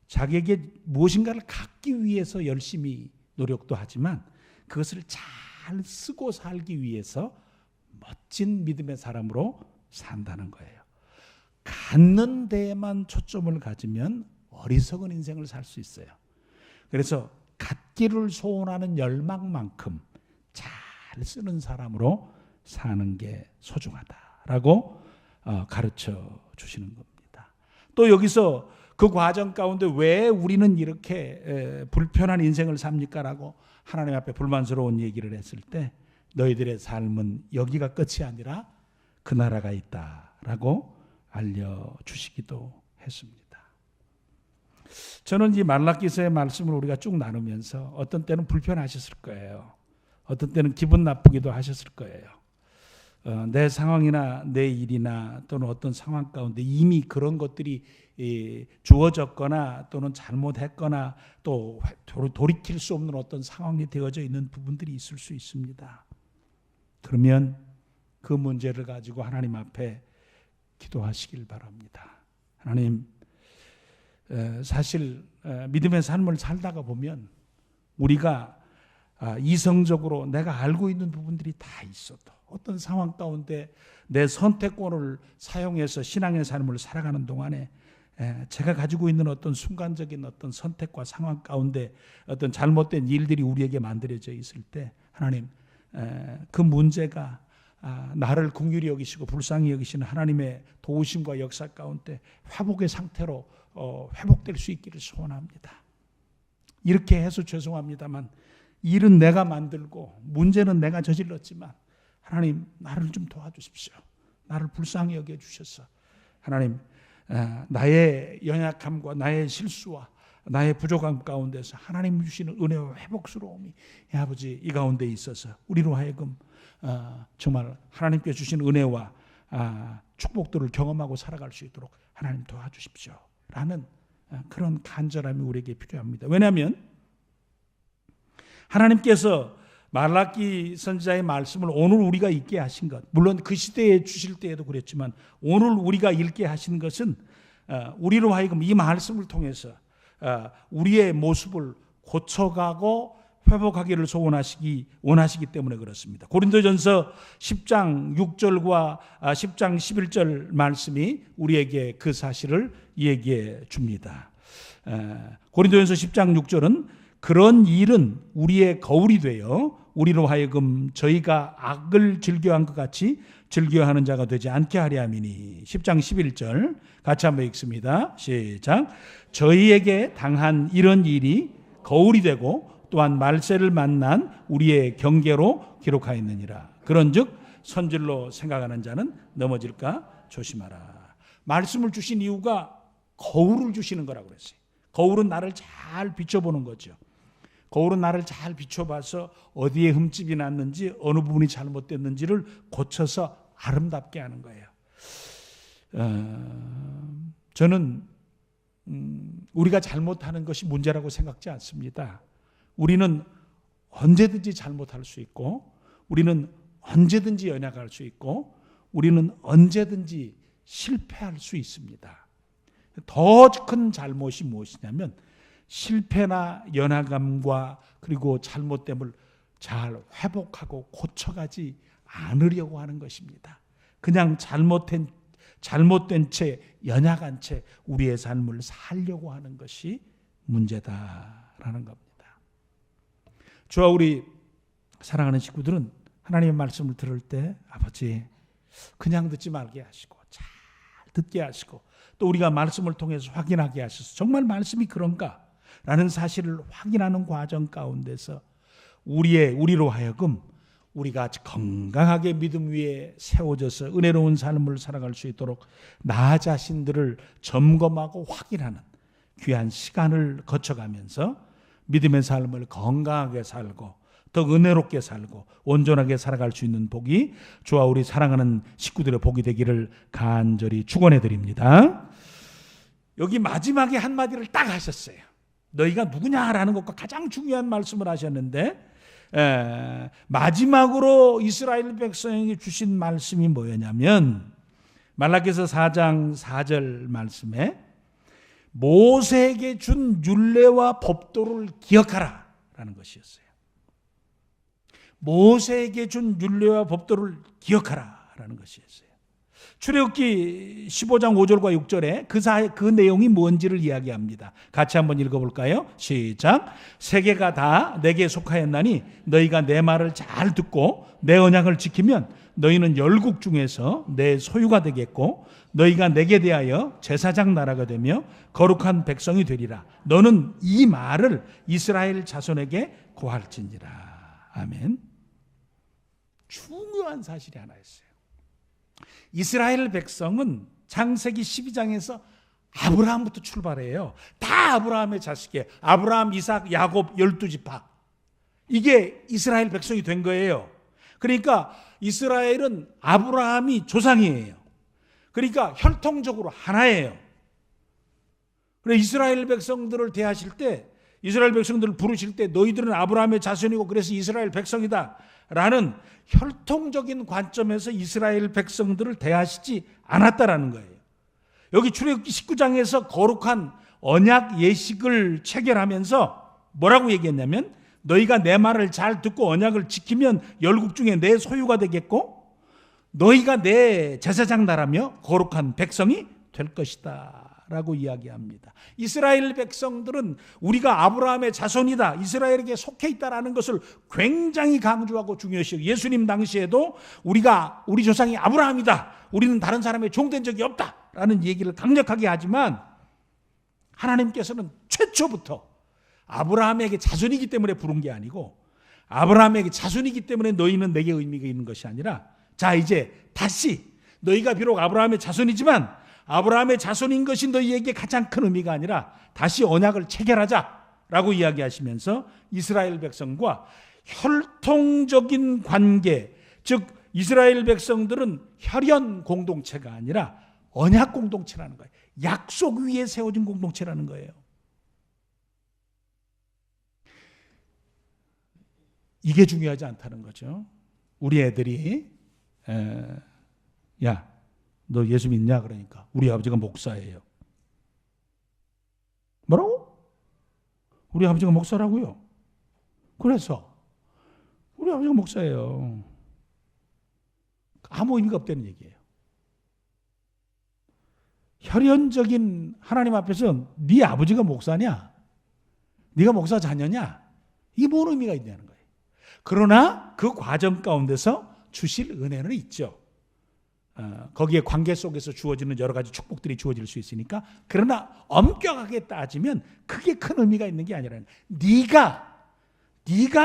Speaker 1: 자기에게 무엇인가를 갖기 위해서 열심히 노력도 하지만 그것을 잘 쓰고 살기 위해서 멋진 믿음의 사람으로 산다는 거예요. 갖는 데에만 초점을 가지면 어리석은 인생을 살 수 있어요. 그래서 갖기를 소원하는 열망만큼 잘 쓰는 사람으로 사는 게 소중하다라고 가르쳐 주시는 겁니다. 또 여기서 그 과정 가운데 왜 우리는 이렇게 불편한 인생을 삽니까라고 하나님 앞에 불만스러운 얘기를 했을 때 너희들의 삶은 여기가 끝이 아니라 그 나라가 있다라고 알려주시기도 했습니다. 저는 이 말라기서의 말씀을 우리가 쭉 나누면서 어떤 때는 불편하셨을 거예요. 어떤 때는 기분 나쁘기도 하셨을 거예요. 내 상황이나 내 일이나 또는 어떤 상황 가운데 이미 그런 것들이 주어졌거나 또는 잘못했거나 또 돌이킬 수 없는 어떤 상황이 되어져 있는 부분들이 있을 수 있습니다. 그러면 그 문제를 가지고 하나님 앞에 기도하시길 바랍니다. 하나님, 사실 믿음의 삶을 살다가 보면 우리가 이성적으로 내가 알고 있는 부분들이 다 있어도 어떤 상황 가운데 내 선택권을 사용해서 신앙의 삶을 살아가는 동안에 제가 가지고 있는 어떤 순간적인 어떤 선택과 상황 가운데 어떤 잘못된 일들이 우리에게 만들어져 있을 때 하나님, 그 문제가 나를 긍휼히 여기시고 불쌍히 여기시는 하나님의 도우심과 역사 가운데 회복의 상태로 회복될 수 있기를 소원합니다. 이렇게 해서 죄송합니다만 일은 내가 만들고 문제는 내가 저질렀지만 하나님, 나를 좀 도와주십시오. 나를 불쌍히 여겨주셔서 하나님, 나의 연약함과 나의 실수와 나의 부족함 가운데서 하나님 주시는 은혜와 회복스러움이 아버지 이 가운데 있어서 우리로 하여금 정말 하나님께 주신 은혜와 축복들을 경험하고 살아갈 수 있도록 하나님 도와주십시오 라는 그런 간절함이 우리에게 필요합니다. 왜냐하면 하나님께서 말라기 선지자의 말씀을 오늘 우리가 읽게 하신 것, 물론 그 시대에 주실 때에도 그랬지만 오늘 우리가 읽게 하신 것은 우리로 하여금 이 말씀을 통해서 우리의 모습을 고쳐가고 회복하기를 원하시기 때문에 그렇습니다. 고린도전서 10장 6절과 10장 11절 말씀이 우리에게 그 사실을 얘기해 줍니다. 고린도전서 10장 6절은 그런 일은 우리의 거울이 되어 우리로 하여금 저희가 악을 즐겨한 것 같이 즐겨하는 자가 되지 않게 하려 함이니. 10장 11절 같이 한번 읽습니다. 시작. 저희에게 당한 이런 일이 거울이 되고 또한 말세를 만난 우리의 경계로 기록하였느니라. 그런즉 선질로 생각하는 자는 넘어질까 조심하라. 말씀을 주신 이유가 거울을 주시는 거라고 그랬어요. 거울은 나를 잘 비춰보는 거죠. 거울은 나를 잘 비춰봐서 어디에 흠집이 났는지 어느 부분이 잘못됐는지를 고쳐서 아름답게 하는 거예요. 저는 우리가 잘못하는 것이 문제라고 생각지 않습니다. 우리는 언제든지 잘못할 수 있고 우리는 언제든지 연약할 수 있고 우리는 언제든지 실패할 수 있습니다. 더 큰 잘못이 무엇이냐면 실패나 연약함과 그리고 잘못됨을 잘 회복하고 고쳐가지 않으려고 하는 것입니다. 그냥 잘못된 채 연약한 채 우리의 삶을 살려고 하는 것이 문제다라는 겁니다. 저와 우리 사랑하는 식구들은 하나님의 말씀을 들을 때 아버지 그냥 듣지 말게 하시고 잘 듣게 하시고 또 우리가 말씀을 통해서 확인하게 하셔서 정말 말씀이 그런가? 라는 사실을 확인하는 과정 가운데서 우리로 하여금 우리가 건강하게 믿음 위에 세워져서 은혜로운 삶을 살아갈 수 있도록 나 자신들을 점검하고 확인하는 귀한 시간을 거쳐가면서 믿음의 삶을 건강하게 살고 더 은혜롭게 살고 온전하게 살아갈 수 있는 복이 저와 우리 사랑하는 식구들의 복이 되기를 간절히 축원해 드립니다. 여기 마지막에 한마디를 딱 하셨어요. 너희가 누구냐라는 것과 가장 중요한 말씀을 하셨는데 마지막으로 이스라엘 백성에게 주신 말씀이 뭐였냐면 말라기서 4장 4절 말씀에 모세에게 준 율례와 법도를 기억하라 라는 것이었어요. 모세에게 준 율례와 법도를 기억하라 라는 것이었어요. 출애굽기 15장 5절과 6절에 그 내용이 뭔지를 이야기합니다. 같이 한번 읽어볼까요? 시작. 세계가 다 내게 속하였나니 너희가 내 말을 잘 듣고 내 언약을 지키면 너희는 열국 중에서 내 소유가 되겠고 너희가 내게 대하여 제사장 나라가 되며 거룩한 백성이 되리라. 너는 이 말을 이스라엘 자손에게 고할지니라. 아멘. 중요한 사실이 하나 있어요. 이스라엘 백성은 창세기 12장에서 아브라함부터 출발해요. 다 아브라함의 자식이에요. 아브라함, 이삭, 야곱 12지파. 이게 이스라엘 백성이 된 거예요. 그러니까 이스라엘은 아브라함이 조상이에요. 그러니까 혈통적으로 하나예요. 그래서 이스라엘 백성들을 대하실 때, 이스라엘 백성들을 부르실 때 너희들은 아브라함의 자손이고 그래서 이스라엘 백성이다 라는 혈통적인 관점에서 이스라엘 백성들을 대하시지 않았다라는 거예요. 여기 출애굽기 19장에서 거룩한 언약 예식을 체결하면서 뭐라고 얘기했냐면 너희가 내 말을 잘 듣고 언약을 지키면 열국 중에 내 소유가 되겠고 너희가 내 제사장 나라며 거룩한 백성이 될 것이다 라고 이야기합니다. 이스라엘 백성들은 우리가 아브라함의 자손이다, 이스라엘에게 속해 있다라는 것을 굉장히 강조하고 중요시하고, 예수님 당시에도 우리 조상이 아브라함이다, 우리는 다른 사람의 종된 적이 없다라는 얘기를 강력하게 하지만 하나님께서는 최초부터 아브라함에게 자손이기 때문에 부른 게 아니고 아브라함에게 자손이기 때문에 너희는 내게 의미가 있는 것이 아니라, 자 이제 다시 너희가 비록 아브라함의 자손이지만 아브라함의 자손인 것이 너희에게 가장 큰 의미가 아니라 다시 언약을 체결하자라고 이야기하시면서 이스라엘 백성과 혈통적인 관계, 즉 이스라엘 백성들은 혈연 공동체가 아니라 언약 공동체라는 거예요. 약속 위에 세워진 공동체라는 거예요. 이게 중요하지 않다는 거죠. 우리 애들이 야, 너 예수 믿냐? 그러니까 우리 아버지가 목사예요. 뭐라고? 우리 아버지가 목사라고요? 그래서 우리 아버지가 목사예요. 아무 의미가 없다는 얘기예요. 혈연적인 하나님 앞에서 네 아버지가 목사냐? 네가 목사 자녀냐? 이게 뭔 의미가 있냐는 거예요. 그러나 그 과정 가운데서 주실 은혜는 있죠. 거기에 관계 속에서 주어지는 여러 가지 축복들이 주어질 수 있으니까. 그러나 엄격하게 따지면 그게 큰 의미가 있는 게 아니라 네가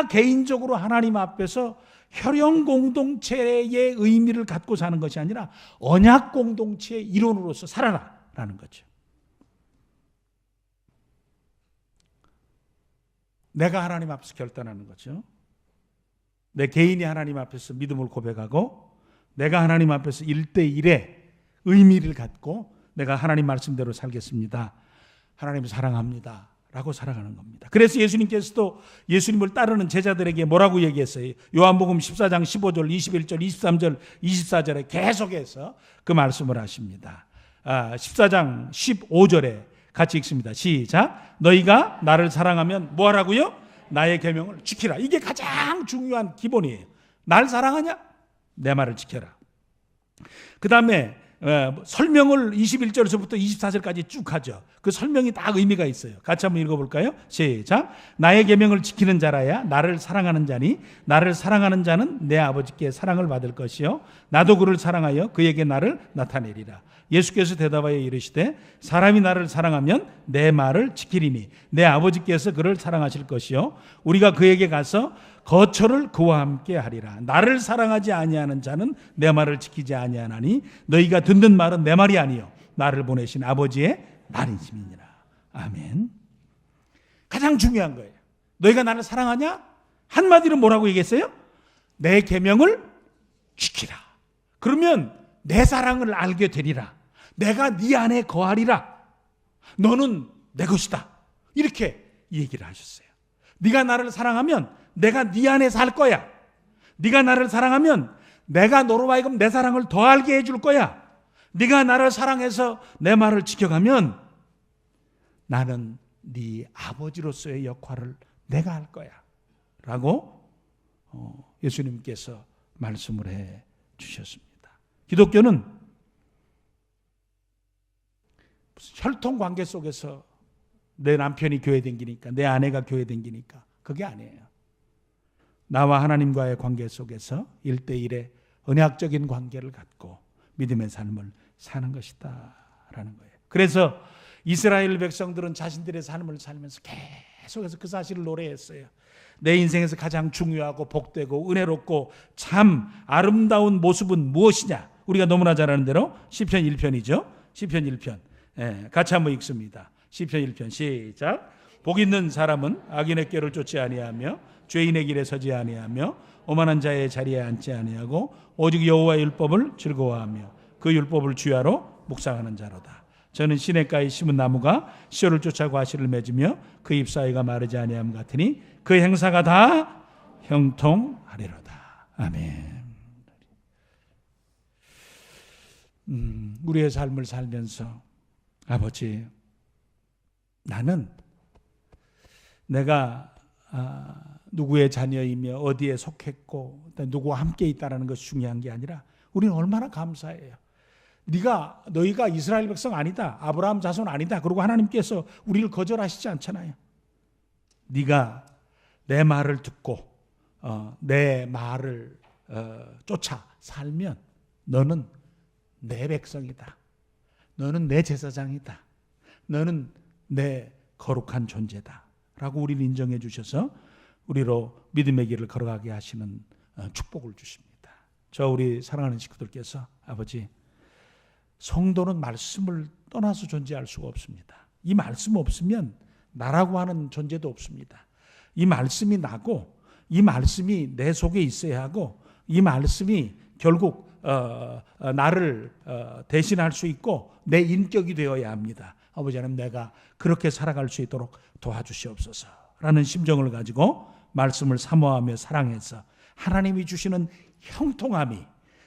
Speaker 1: 개인적으로 하나님 앞에서 혈연 공동체의 의미를 갖고 사는 것이 아니라 언약 공동체의 일원으로서 살아라라는 거죠. 내가 하나님 앞에서 결단하는 거죠. 내 개인이 하나님 앞에서 믿음을 고백하고 내가 하나님 앞에서 1대1의 의미를 갖고 내가 하나님 말씀대로 살겠습니다, 하나님을 사랑합니다 라고 살아가는 겁니다. 그래서 예수님께서도 예수님을 따르는 제자들에게 뭐라고 얘기했어요? 요한복음 14장 15절, 21절, 23절, 24절에 계속해서 그 말씀을 하십니다. 14장 15절에 같이 읽습니다. 시작. 너희가 나를 사랑하면 뭐 하라고요? 나의 계명을 지키라. 이게 가장 중요한 기본이에요. 날 사랑하냐? 내 말을 지켜라. 그 다음에 설명을 21절에서부터 24절까지 쭉 하죠. 그 설명이 다 의미가 있어요. 같이 한번 읽어볼까요? 시작. 나의 계명을 지키는 자라야 나를 사랑하는 자니 나를 사랑하는 자는 내 아버지께 사랑을 받을 것이요 나도 그를 사랑하여 그에게 나를 나타내리라. 예수께서 대답하여 이르시되 사람이 나를 사랑하면 내 말을 지키리니 내 아버지께서 그를 사랑하실 것이요 우리가 그에게 가서 거처를 그와 함께 하리라. 나를 사랑하지 아니하는 자는 내 말을 지키지 아니하나니 너희가 듣는 말은 내 말이 아니요 나를 보내신 아버지의 말이심이니라. 아멘. 가장 중요한 거예요. 너희가 나를 사랑하냐? 한마디로 뭐라고 얘기했어요? 내 계명을 지키라. 그러면 내 사랑을 알게 되리라. 내가 네 안에 거하리라. 너는 내 것이다. 이렇게 얘기를 하셨어요. 네가 나를 사랑하면 내가 네 안에 살 거야. 네가 나를 사랑하면 내가 너로 하여금 내 사랑을 더 알게 해줄 거야. 네가 나를 사랑해서 내 말을 지켜가면 나는 네 아버지로서의 역할을 내가 할 거야 라고 예수님께서 말씀을 해 주셨습니다. 기독교는 혈통 관계 속에서 내 남편이 교회 댕기니까, 내 아내가 교회 댕기니까, 그게 아니에요. 나와 하나님과의 관계 속에서 1대1의 언약적인 관계를 갖고 믿음의 삶을 사는 것이다 라는 거예요. 그래서 이스라엘 백성들은 자신들의 삶을 살면서 계속해서 그 사실을 노래했어요. 내 인생에서 가장 중요하고 복되고 은혜롭고 참 아름다운 모습은 무엇이냐? 우리가 너무나 잘 아는 대로 시편 1편이죠. 시편 1편. 같이 한번 읽습니다. 시편 1편 시작. 복 있는 사람은 악인의 꾀를 쫓지 아니하며 죄인의 길에 서지 아니하며 오만한 자의 자리에 앉지 아니하고 오직 여호와의 율법을 즐거워하며 그 율법을 주야로 묵상하는 자로다. 저는 시냇가에 심은 나무가 시온을 쫓아 과실을 맺으며 그 잎사귀가 마르지 아니함 같으니 그 행사가 다 형통하리로다. 아멘. 우리의 삶을 살면서 아버지, 나는 내가 누구의 자녀이며 어디에 속했고 누구와 함께 있다는 것이 중요한 게 아니라 우리는 얼마나 감사해요. 너희가 이스라엘 백성 아니다, 아브라함 자손 아니다, 그리고 하나님께서 우리를 거절하시지 않잖아요. 네가 내 말을 듣고 내 말을 쫓아 살면 너는 내 백성이다, 너는 내 제사장이다, 너는 내 거룩한 존재다 라고 우리를 인정해 주셔서 우리로 믿음의 길을 걸어가게 하시는 축복을 주십니다. 우리 사랑하는 식구들께서 아버지, 성도는 말씀을 떠나서 존재할 수가 없습니다. 이 말씀 없으면 나라고 하는 존재도 없습니다. 이 말씀이 나고 이 말씀이 내 속에 있어야 하고 이 말씀이 결국 나를 대신할 수 있고 내 인격이 되어야 합니다. 아버지 하나님, 내가 그렇게 살아갈 수 있도록 도와주시옵소서 라는 심정을 가지고 말씀을 사모하며 사랑해서 하나님이 주시는 형통함이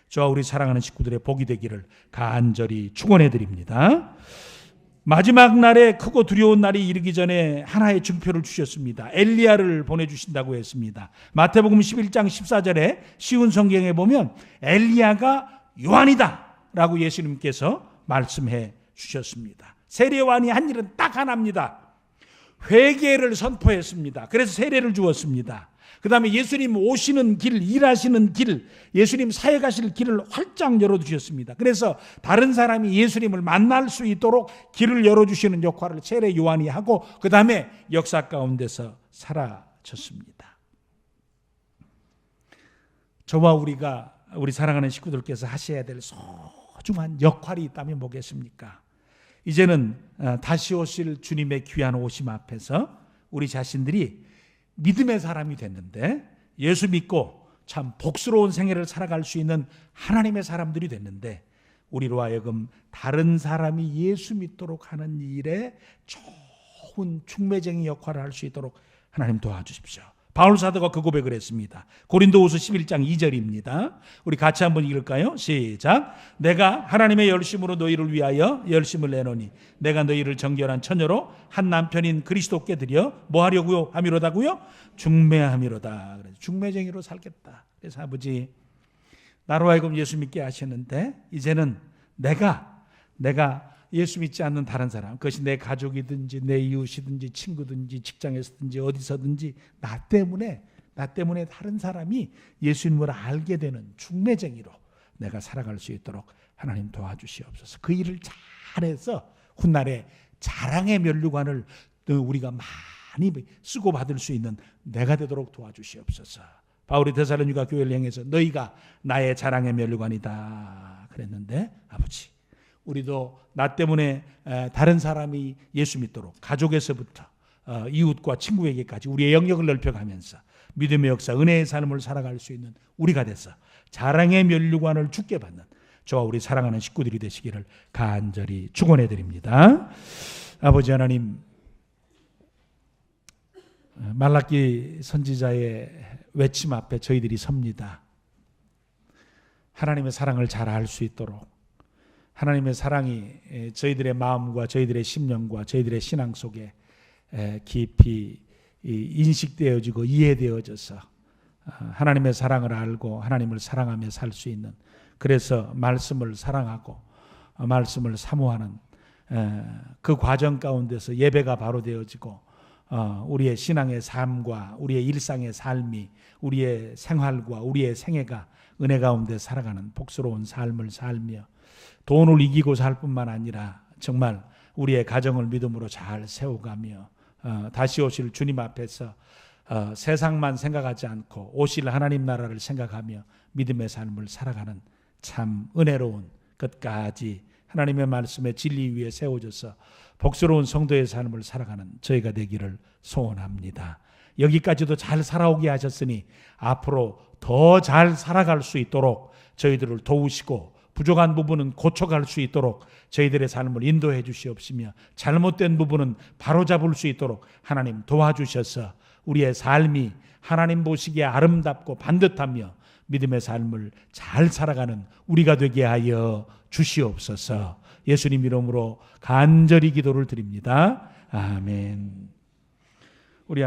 Speaker 1: 저와 우리 사랑하는 식구들의 복이 되기를 간절히 축원해 드립니다. 마지막 날에 크고 두려운 날이 이르기 전에 하나의 증표를 주셨습니다. 엘리야를 보내주신다고 했습니다. 마태복음 11장 14절에 쉬운 성경에 보면 엘리야가 요한이다 라고 예수님께서 말씀해 주셨습니다. 세례 요한이 한 일은 딱 하나입니다. 회개를 선포했습니다. 그래서 세례를 주었습니다. 그 다음에 예수님 오시는 길, 일하시는 길, 예수님 사역하실 길을 활짝 열어주셨습니다. 그래서 다른 사람이 예수님을 만날 수 있도록 길을 열어주시는 역할을 세례 요한이 하고 그 다음에 역사 가운데서 사라졌습니다. 저와 우리 사랑하는 식구들께서 하셔야 될 소중한 역할이 있다면 뭐겠습니까? 이제는 다시 오실 주님의 귀한 오심 앞에서 우리 자신들이 믿음의 사람이 됐는데, 예수 믿고 참 복스러운 생애를 살아갈 수 있는 하나님의 사람들이 됐는데, 우리로 하여금 다른 사람이 예수 믿도록 하는 일에 좋은 중매쟁이 역할을 할 수 있도록 하나님 도와주십시오. 바울 사도가 그 고백을 했습니다. 고린도후서 11장 2절입니다. 우리 같이 한번 읽을까요? 시작. 내가 하나님의 열심으로 너희를 위하여 열심을 내노니 내가 너희를 정결한 처녀로 한 남편인 그리스도께 드려 뭐 하려고요? 함이로다고요? 중매함이로다. 중매쟁이로 살겠다. 그래서 아버지, 나로 하여금 예수 믿게 하셨는데 이제는 내가 예수 믿지 않는 다른 사람, 그것이 내 가족이든지 내 이웃이든지 친구든지 직장에서든지 어디서든지 나 때문에 다른 사람이 예수님을 알게 되는 중매쟁이로 내가 살아갈 수 있도록 하나님 도와주시옵소서. 그 일을 잘해서 훗날에 자랑의 면류관을 우리가 많이 쓰고 받을 수 있는 내가 되도록 도와주시옵소서. 바울이 데살로니가 교회를 향해서 너희가 나의 자랑의 면류관이다 그랬는데, 아버지, 우리도 나 때문에 다른 사람이 예수 믿도록 가족에서부터 이웃과 친구에게까지 우리의 영역을 넓혀가면서 믿음의 역사, 은혜의 삶을 살아갈 수 있는 우리가 돼서 자랑의 면류관을 주께 받는 저와 우리 사랑하는 식구들이 되시기를 간절히 축원해 드립니다. 아버지 하나님, 말라기 선지자의 외침 앞에 저희들이 섭니다. 하나님의 사랑을 잘 알 수 있도록 하나님의 사랑이 저희들의 마음과 저희들의 심령과 저희들의 신앙 속에 깊이 인식되어지고 이해되어져서 하나님의 사랑을 알고 하나님을 사랑하며 살 수 있는, 그래서 말씀을 사랑하고 말씀을 사모하는 그 과정 가운데서 예배가 바로 되어지고 우리의 신앙의 삶과 우리의 일상의 삶이 우리의 생활과 우리의 생애가 은혜 가운데 살아가는 복스러운 삶을 살며 돈을 이기고 살 뿐만 아니라 정말 우리의 가정을 믿음으로 잘 세워가며 다시 오실 주님 앞에서 세상만 생각하지 않고 오실 하나님 나라를 생각하며 믿음의 삶을 살아가는 참 은혜로운 끝까지 하나님의 말씀의 진리 위에 세워져서 복스러운 성도의 삶을 살아가는 저희가 되기를 소원합니다. 여기까지도 잘 살아오게 하셨으니 앞으로 더 잘 살아갈 수 있도록 저희들을 도우시고 부족한 부분은 고쳐갈 수 있도록 저희들의 삶을 인도해 주시옵시며 잘못된 부분은 바로잡을 수 있도록 하나님 도와주셔서 우리의 삶이 하나님 보시기에 아름답고 반듯하며 믿음의 삶을 잘 살아가는 우리가 되게 하여 주시옵소서. 예수님 이름으로 간절히 기도를 드립니다. 아멘. 우리